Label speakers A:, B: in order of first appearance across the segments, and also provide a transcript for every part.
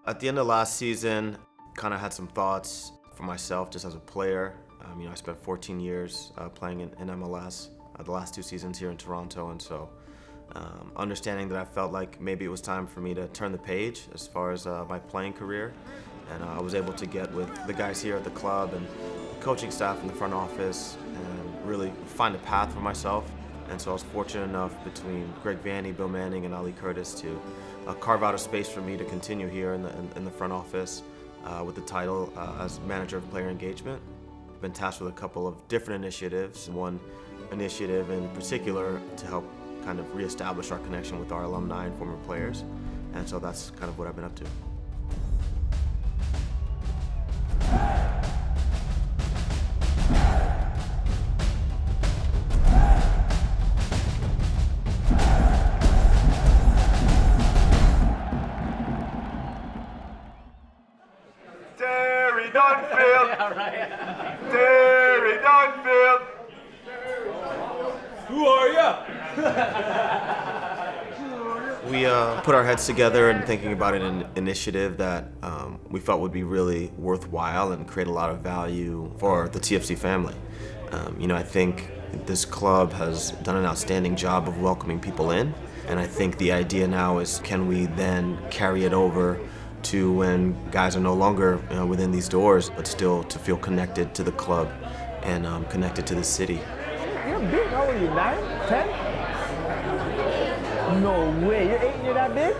A: At the end of last season, kind of had some thoughts for myself just as a player. I spent 14 years playing in MLS, the last 2 seasons here in Toronto, and so understanding that I felt like maybe it was time for me to turn the page as far as my playing career. And I was able to get with the guys here at the club and the coaching staff in the front office and really find a path for myself. And so I was fortunate enough between Greg Vanney, Bill Manning, and Ali Curtis to carve out a space for me to continue here in the front office with the title as Manager of Player Engagement. I've been tasked with a couple of different initiatives. One initiative in particular to help kind of reestablish our connection with our alumni and former players. And so that's kind of what I've been up to.
B: Yeah, right. Terry Dunfield.
C: Who are ya?
A: We put our heads together and thinking about an initiative that we felt would be really worthwhile and create a lot of value for the TFC family. I think this club has done an outstanding job of welcoming people in, and I think the idea now is, can we then carry it over to when guys are no longer within these doors, but still to feel connected to the club and connected to the city.
D: You're big. How old are you? 9? 10? No way. You're 8 and you're that big?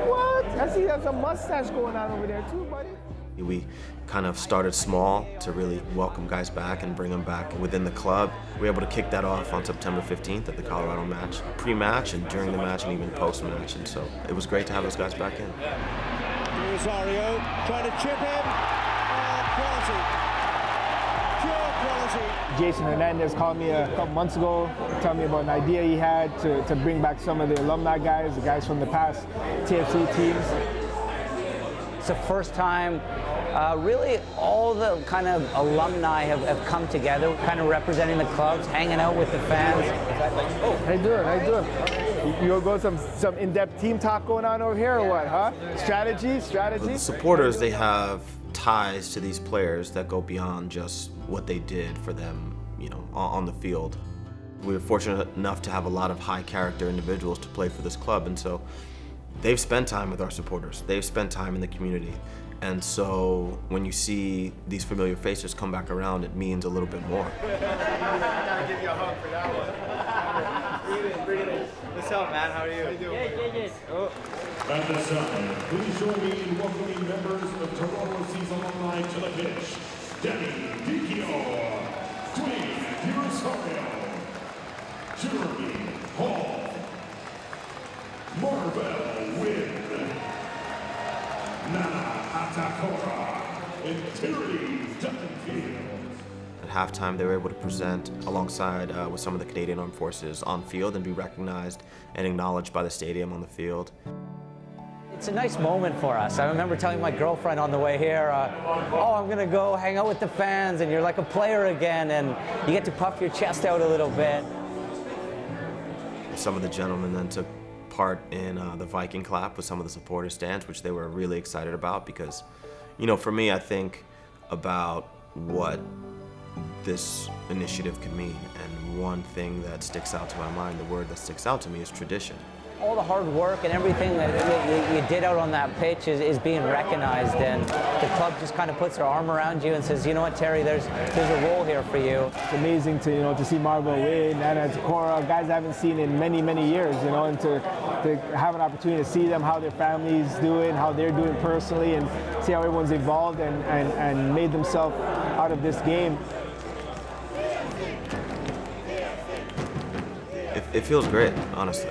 D: What? I see you have some mustache going on over there too, buddy.
A: We kind of started small to really welcome guys back and bring them back within the club. We were able to kick that off on September 15th at the Colorado match, pre-match and during the match and even post-match, and so it was great to have those guys back in.
E: Rosario trying to chip him. Quality. Pure quality.
D: Jason Hernandez called me a couple months ago, telling me about an idea he had to bring back some of the alumni guys, the guys from the past TFC teams.
F: It's the first time really all the kind of alumni have come together, kind of representing the clubs, hanging out with the fans.
D: How you doing? How you doing? You go some in-depth team talk going on over here or what, huh? Strategy?
A: The supporters, they have ties to these players that go beyond just what they did for them, on the field. We were fortunate enough to have a lot of high character individuals to play for this club, and so they've spent time with our supporters. They've spent time in the community. And so when you see these familiar faces come back around, it means a little bit more.
B: Gotta give you a hug for that one. Bring it in. What's up, man? How are you?
F: Yes.
B: Oh.
G: At this time, please join me in welcoming members of Toronto Seas alumni to the pitch. Danny Dicchio, Dwayne Rosario, Jeremy Hall, Marvel Wynn, Nana Atakora, and Terry Dunfield.
A: At halftime, they were able to present alongside with some of the Canadian Armed Forces on field and be recognized and acknowledged by the stadium on the field.
F: It's a nice moment for us. I remember telling my girlfriend on the way here, I'm going to go hang out with the fans, and you're like a player again, and you get to puff your chest out a little bit.
A: Some of the gentlemen then took part in the Viking clap with some of the supporter stands, which they were really excited about because, for me, I think about what this initiative can mean, and one thing that sticks out to my mind, the word that sticks out to me, is tradition.
F: All the hard work and everything that you did out on that pitch is being recognized, and the club just kind of puts their arm around you and says, you know what, Terry, there's a role here for you.
D: It's amazing to see Marvel win, Nana Atakora, guys I haven't seen in many, many years, and to have an opportunity to see them, how their families doing, how they're doing personally, and see how everyone's evolved and made themselves out of this game.
A: It feels great, honestly.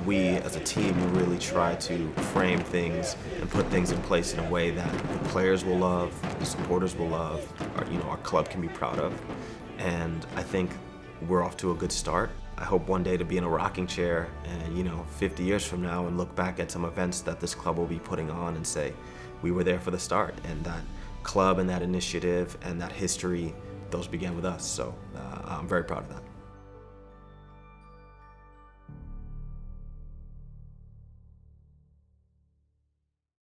A: We, as a team, really try to frame things and put things in place in a way that the players will love, the supporters will love, our club can be proud of. And I think we're off to a good start. I hope one day to be in a rocking chair and, 50 years from now and look back at some events that this club will be putting on and say, we were there for the start, and that club and that initiative and that history, those began with us. So I'm very proud of that.